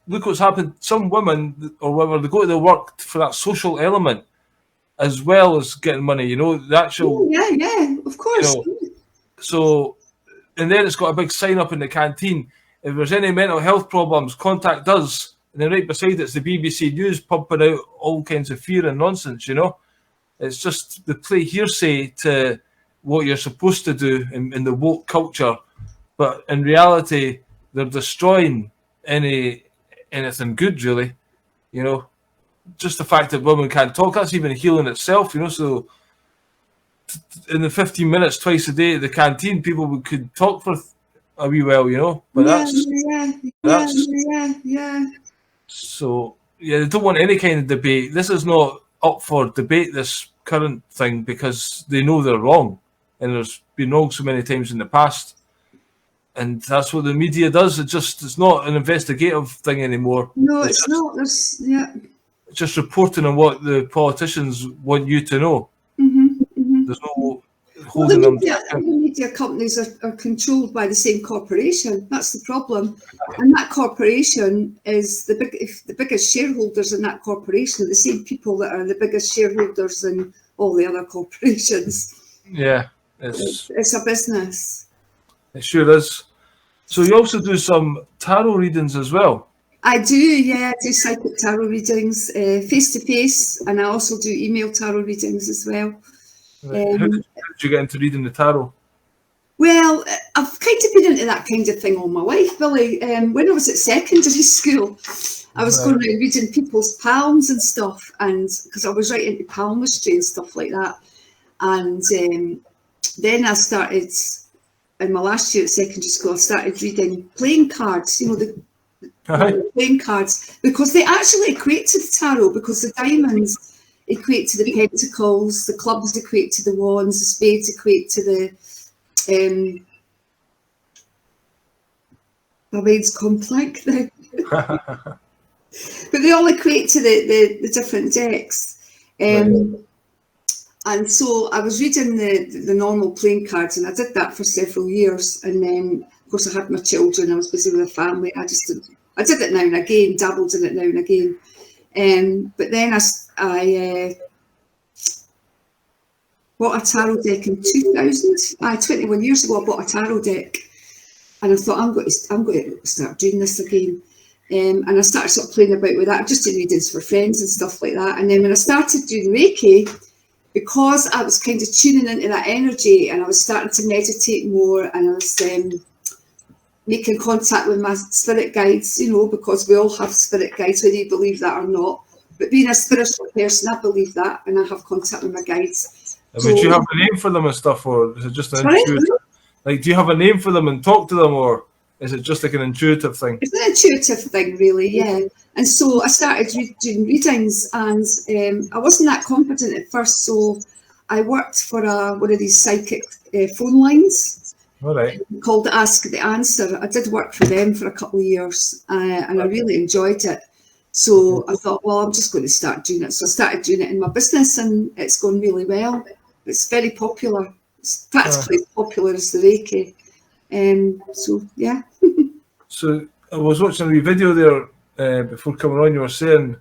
Look what's happened. Some women or whatever, they go to the work for that social element as well as getting money, you know, the actual. Yeah, of course. You know, so, and then it's got a big sign up in the canteen. If there's any mental health problems, contact us. And then right beside it's the BBC News pumping out all kinds of fear and nonsense, you know. It's just the play hearsay to what you're supposed to do in the woke culture. But in reality, they're destroying anything good, really. You know, just the fact that women can't talk, that's even healing itself, you know. So in the 15 minutes twice a day at the canteen, people could talk for a wee while, you know. But yeah. So yeah, they don't want any kind of debate. This is not up for debate, this current thing, because they know they're wrong, and there's been wrong so many times in the past. And that's what the media does. It's not an investigative thing anymore. No, it's not. It's just reporting on what the politicians want you to know. There's no holding them. The media companies are controlled by the same corporation. That's the problem. And that corporation is the biggest shareholders in that corporation are the same people that are the biggest shareholders in all the other corporations. Yeah, it's a business. It sure is. So you also do some tarot readings as well? I do, yeah. I do psychic tarot readings face-to-face, and I also do email tarot readings as well. How did you get into reading the tarot? Well, I've kind of been into that kind of thing all my life, Billy. When I was at secondary school, I was going around reading people's palms and stuff, and because I was right into palmistry and stuff like that. And then I started, in my last year at secondary school, I started reading playing cards, you know, the playing cards, because they actually equate to the tarot, because the diamonds equate to the pentacles, the clubs equate to the wands, the spades equate to the my mind's complex now. But they all equate to the different decks. And so I was reading the normal playing cards, and I did that for several years. And then, of course, I had my children, I was busy with a family. I did it now and again, dabbled in it now and again. But then I bought a tarot deck in 2000. 21 years ago, I bought a tarot deck, and I thought I'm going to start doing this again. And I started sort of playing about with that, just doing readings for friends and stuff like that. And then when I started doing Reiki, because I was kind of tuning into that energy, and I was starting to meditate more, and I was making contact with my spirit guides, you know, because we all have spirit guides, whether you believe that or not. But being a spiritual person, I believe that, and I have contact with my guides. I mean, do you have a name for them and stuff, or is it just an Sorry? intuitive? Like, do you have a name for them and talk to them, or is it just like an intuitive thing? It's an intuitive thing, really, yeah. And so I started doing readings, and I wasn't that confident at first, so I worked for one of these psychic phone lines. All right. Called Ask the Answer. I did work for them for a couple of years, and I really enjoyed it. So I thought, well, I'm just going to start doing it. So I started doing it in my business, and it's going really well. It's very popular. It's practically as popular as the Reiki. So yeah. So I was watching a wee video there before coming on. You were saying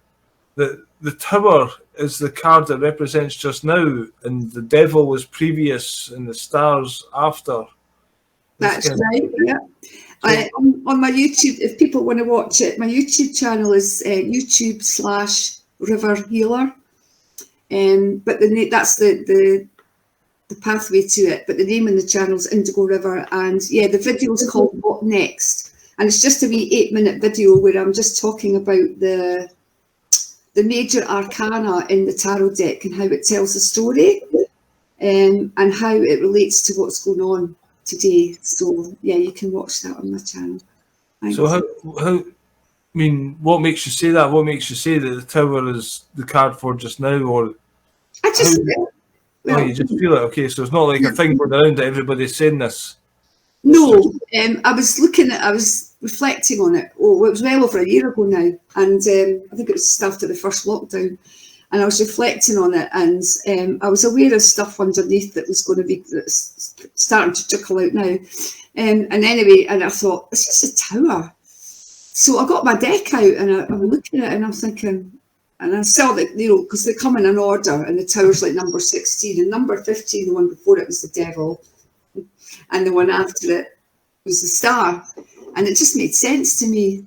that the tower is the card that represents just now, and the devil was previous, and the stars after. That's right, yeah. On my YouTube, if people want to watch it, my YouTube channel is YouTube/River Healer. But that's the pathway to it. But the name in the channel is Indigo River. And yeah, the video is called What Next? And it's just a wee 8-minute video where I'm just talking about the major arcana in the tarot deck and how it tells a story, and how it relates to what's going on today. So yeah, you can watch that on my channel. Thanks. So how I mean, what makes you say that? What makes you say that the tower is the card for just now, or I just you just feel it? Okay, so it's not like a thing going around that everybody's saying this. No, I was reflecting on it. Oh, it was well over a year ago now, and I think it was just after the first lockdown. And I was reflecting on it, and I was aware of stuff underneath that was going to be starting to trickle out now. And anyway, and I thought, it's just a tower. So I got my deck out, and I'm looking at it, and I'm thinking, and I saw that, because they come in an order, and the tower's like number 16, and number 15, the one before it was the devil, and the one after it was the star. And it just made sense to me.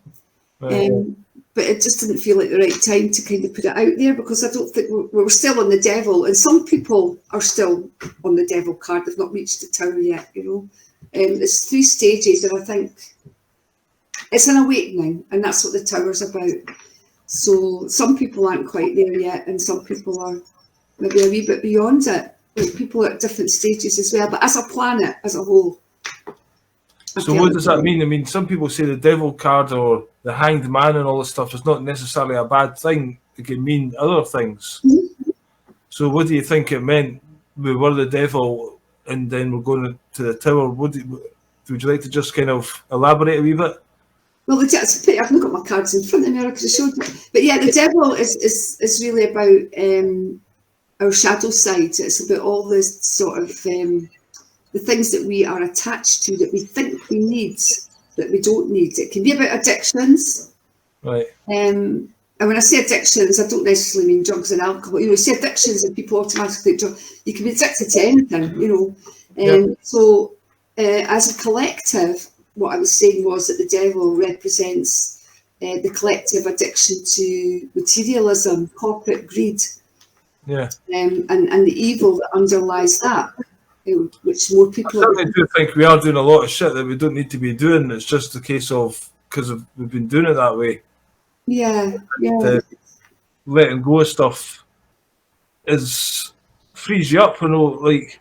Right. But it just didn't feel like the right time to kind of put it out there, because I don't think we're still on the devil, and some people are still on the devil card. They've not reached the tower yet, It's 3 stages, and I think it's an awakening, and that's what the tower's about. So some people aren't quite there yet, and some people are maybe a wee bit beyond it. Like people at different stages as well, but as a planet, as a whole. So what does that mean? I mean, some people say the devil card or the hanged man and all this stuff is not necessarily a bad thing. It can mean other things. Mm-hmm. So what do you think it meant? We were the devil and then we're going to the tower. Would you like to just kind of elaborate a wee bit? Well, I've not got my cards in front of me because I showed you. But yeah, the devil is really about our shadow side. It's about all this sort of the things that we are attached to, that we think we need, that we don't need. It can be about addictions. Right. And when I say addictions, I don't necessarily mean drugs and alcohol. You say addictions and people automatically think you can be addicted to anything, Yep. So as a collective, what I was saying was that the devil represents the collective addiction to materialism, corporate greed, and the evil that underlies that. Which more people. I certainly do think we are doing a lot of shit that we don't need to be doing. It's just a case of because we've been doing it that way. Yeah. Letting go of stuff frees you up. Like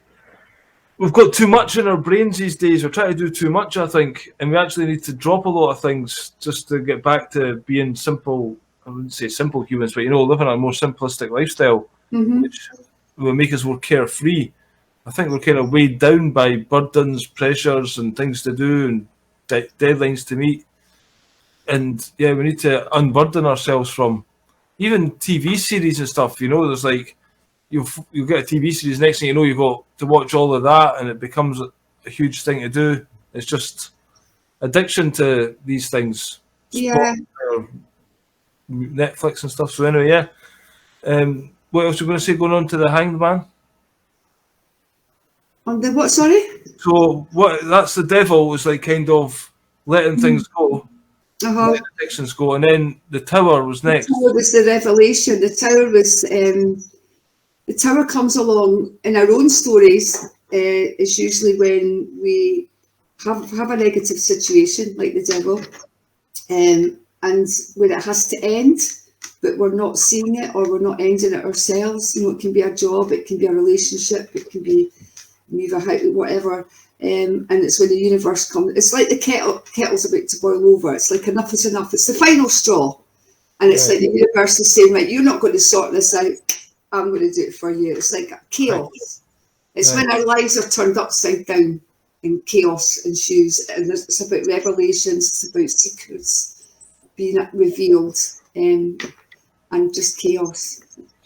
we've got too much in our brains these days. We're trying to do too much, I think, and we actually need to drop a lot of things just to get back to being simple. I wouldn't say simple humans, but living a more simplistic lifestyle, which will make us more carefree. I think we're kind of weighed down by burdens, pressures, and things to do, and deadlines to meet. And yeah, we need to unburden ourselves from even TV series and stuff. There's like you'll get a TV series, next thing you know, you've got to watch all of that, and it becomes a huge thing to do. It's just addiction to these things. Yeah. Netflix and stuff. So anyway, yeah. What else are you going to say? Going on to the Hanged Man. On the what? Sorry. So that's the devil, is like kind of letting things go, letting addictions go, and then the tower was next. The tower was the revelation. The tower was the tower comes along in our own stories. It's usually when we have a negative situation like the devil, and when it has to end. but we're not seeing it, or we're not ending it ourselves. You know, it can be a job, it can be a relationship, it can be move a house, whatever. And it's when the universe comes. It's like the kettle's about to boil over. It's like enough is enough. It's the final straw. And it's like the universe is saying, right, you're not going to sort this out. I'm going to do it for you. It's like chaos. It's when our lives are turned upside down and chaos ensues. And it's about revelations. It's about secrets being revealed, and just chaos.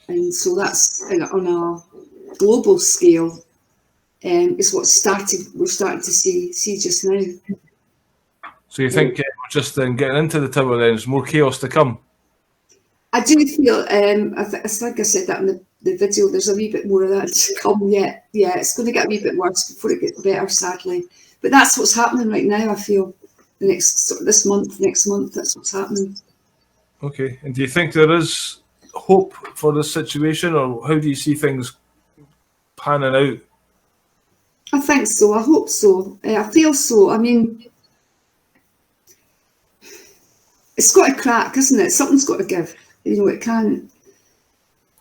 And so that's on a global scale. Is what we're starting to see just now. So you think we're just then getting into the tower, then there's more chaos to come? I do feel, I think I said that in the video, there's a wee bit more of that to come yet. Yeah, it's going to get a wee bit worse before it gets better, sadly. But that's what's happening right now, I feel. Next month, that's what's happening. Okay. And do you think there is hope for this situation, or how do you see things panning out? I think so. I hope so. I feel so. I mean, it's got to crack, isn't it? Something's got to give. You know, it can't.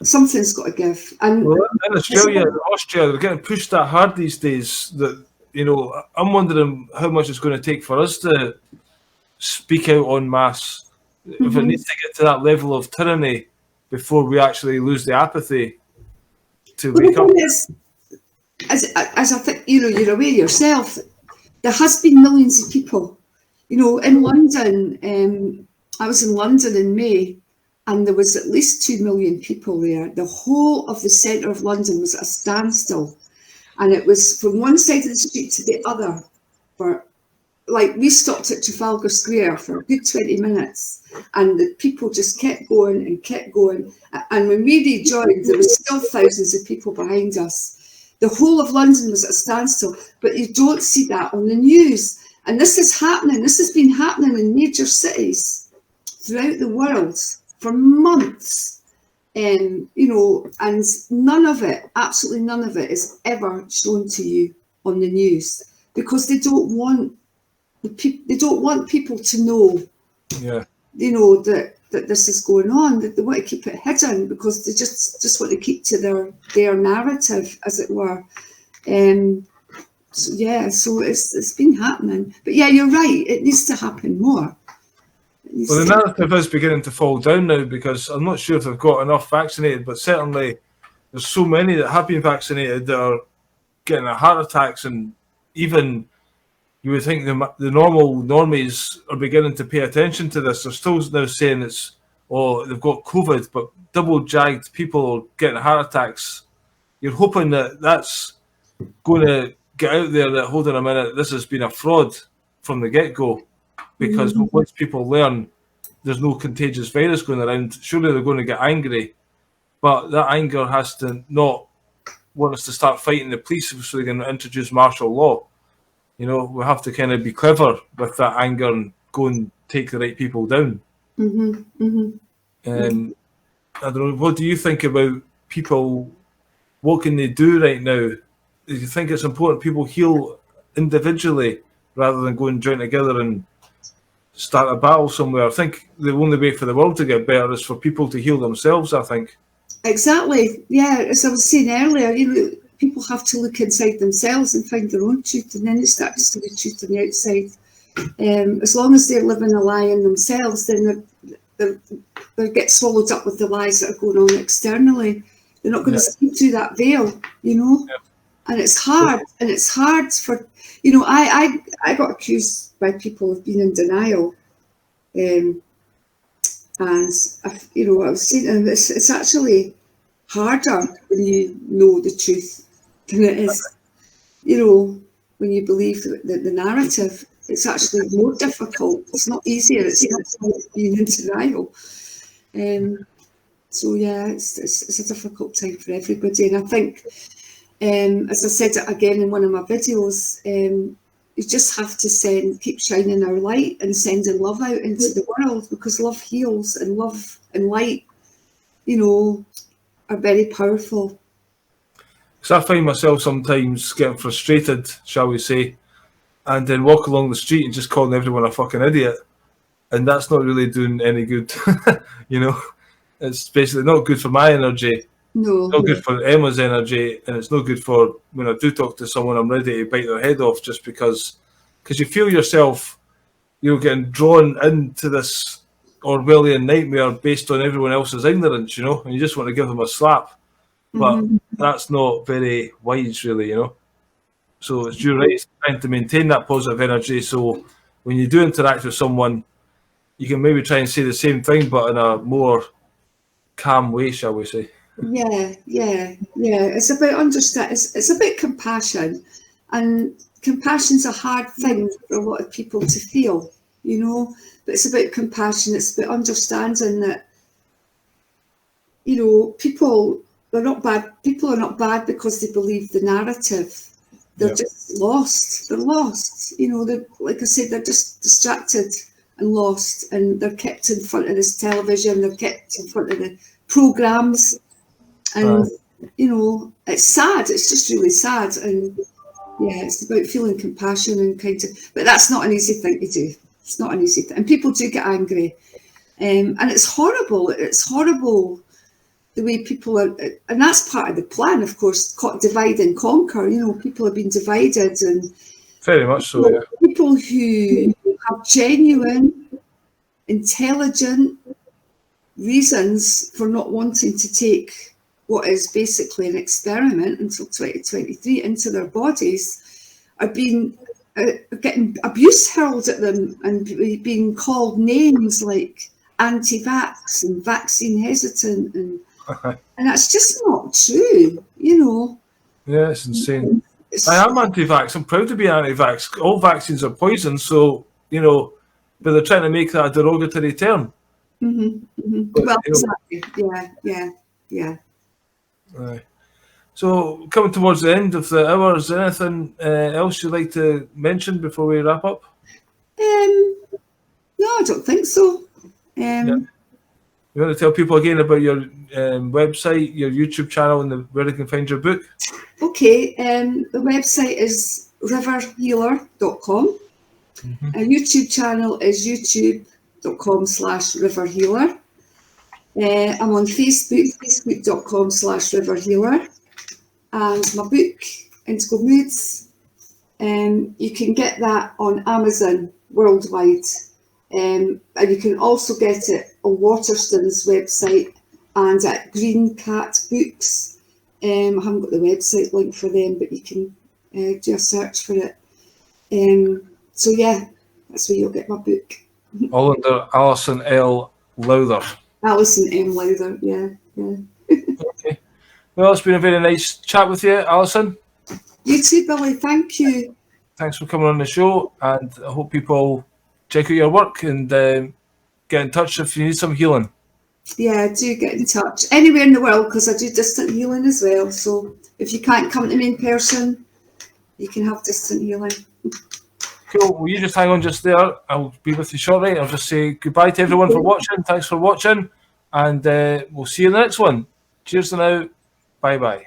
Something's got to give. And well, in Australia, Austria, they're getting pushed that hard these days. That, you know, I'm wondering how much it's going to take for us to speak out en masse. If it needs to get to that level of tyranny before we actually lose the apathy to wake up. As I think, you know, you're aware yourself, there has been millions of people. You know, in London, I was in London in May, and there was at least 2 million people there. The whole of the centre of London was at a standstill. And it was from one side of the street to the other. We stopped at Trafalgar Square for a good 20 minutes, and the people just kept going and kept going. And when we rejoined, there was still thousands of people behind us. The whole of London was at a standstill, but you don't see that on the news. And this is happening. This has been happening in major cities throughout the world for months. You know, and none of it, absolutely none of it, is ever shown to you on the news, because they don't want people to know. Yeah. You know that this is going on. That they want to keep it hidden because they just want to keep to their narrative, as it were. So it's been happening. But yeah, you're right. It needs to happen more. Well, the narrative is beginning to fall down now, because I'm not sure if they've got enough vaccinated, but certainly there's so many that have been vaccinated that are getting heart attacks, and even you would think the normies are beginning to pay attention to this. They're still now saying they've got COVID, but double-jagged people are getting heart attacks. You're hoping that that's going to get out there, that, hold on a minute, this has been a fraud from the get-go, because once people learn there's no contagious virus going around, surely they're going to get angry. But that anger has to not want us to start fighting the police so they can introduce martial law. You know, we have to kind of be clever with that anger and go and take the right people down. I don't know, what do you think about people? What can they do right now? Do you think it's important people heal individually rather than go and join together and start a battle somewhere? I think the only way for the world to get better is for people to heal themselves, I think. Exactly. Yeah, as I was saying earlier, you know, people have to look inside themselves and find their own truth, and then they start to see the truth on the outside. As long as they're living a lie in themselves, then they get swallowed up with the lies that are going on externally. They're not going to see through that veil, you know. Yeah. And it's hard. And it's hard for, you know, I got accused by people of being in denial. And, you know, I was saying, and it's actually harder when you know the truth than it is, you know, when you believe the narrative. It's actually more difficult. It's not easier. It's not being in denial. So yeah, it's a difficult time for everybody. And I think, as I said again in one of my videos, you just have to keep shining our light and sending love out into the world, because love heals, and love and light, you know, are very powerful. So I find myself sometimes getting frustrated, shall we say, and then walk along the street and just calling everyone a fucking idiot, and that's not really doing any good, you know. it's basically not good for my energy. No. It's not good for Emma's energy, and it's not good for when I do talk to someone. I'm ready to bite their head off just because you feel yourself, getting drawn into this Orwellian nightmare based on everyone else's ignorance, and you just want to give them a slap. But that's not very wise, really, So it's your right trying to maintain that positive energy. So when you do interact with someone, you can maybe try and say the same thing, but in a more calm way, shall we say? Yeah. It's about understand. It's about compassion, and compassion's a hard thing for a lot of people to feel, But it's about compassion. It's about understanding that, people are not bad. People are not bad because they believe the narrative. They're just lost. They're lost. They're, like I said, they're just distracted and lost, and they're kept in front of this television. They're kept in front of the programs. And, it's sad. It's just really sad. And, it's about feeling compassion and but that's not an easy thing to do. It's not an easy thing. And people do get angry. And it's horrible. It's horrible the way people are. And that's part of the plan, of course, divide and conquer. People have been divided. And very much so, yeah. People who have genuine, intelligent reasons for not wanting to take what is basically an experiment until 2023 into their bodies are getting abuse hurled at them and being called names like anti-vax and vaccine hesitant, and that's just not true, Yeah, it's insane. I am anti-vax. I'm proud to be anti-vax. All vaccines are poison, so but they're trying to make that a derogatory term. But, well, exactly. Yeah. Right. So, coming towards the end of the hour, is there anything else you'd like to mention before we wrap up? No, I don't think so. You want to tell people again about your website, your YouTube channel, and where they can find your book? Okay, the website is riverhealer.com. Our YouTube channel is youtube.com/riverhealer. I'm on Facebook, facebook.com/riverhealer. And my book, Indigo Moods, you can get that on Amazon worldwide. And you can also get it on Waterstone's website and at Green Cat Books. I haven't got the website link for them, but you can do a search for it. So yeah, that's where you'll get my book. All under Alison L. Lowther. Alison M. Lowther, yeah. Okay. Well, it's been a very nice chat with you, Alison. You too, Billy. Thank you. Thanks for coming on the show, and I hope people check out your work and get in touch if you need some healing. Yeah, do get in touch. Anywhere in the world, because I do distant healing as well. So if you can't come to me in person, you can have distant healing. Cool. Well, you just hang on just there. I'll be with you shortly. I'll just say goodbye to everyone for watching. Thanks for watching, and we'll see you in the next one. Cheers for now. Bye-bye.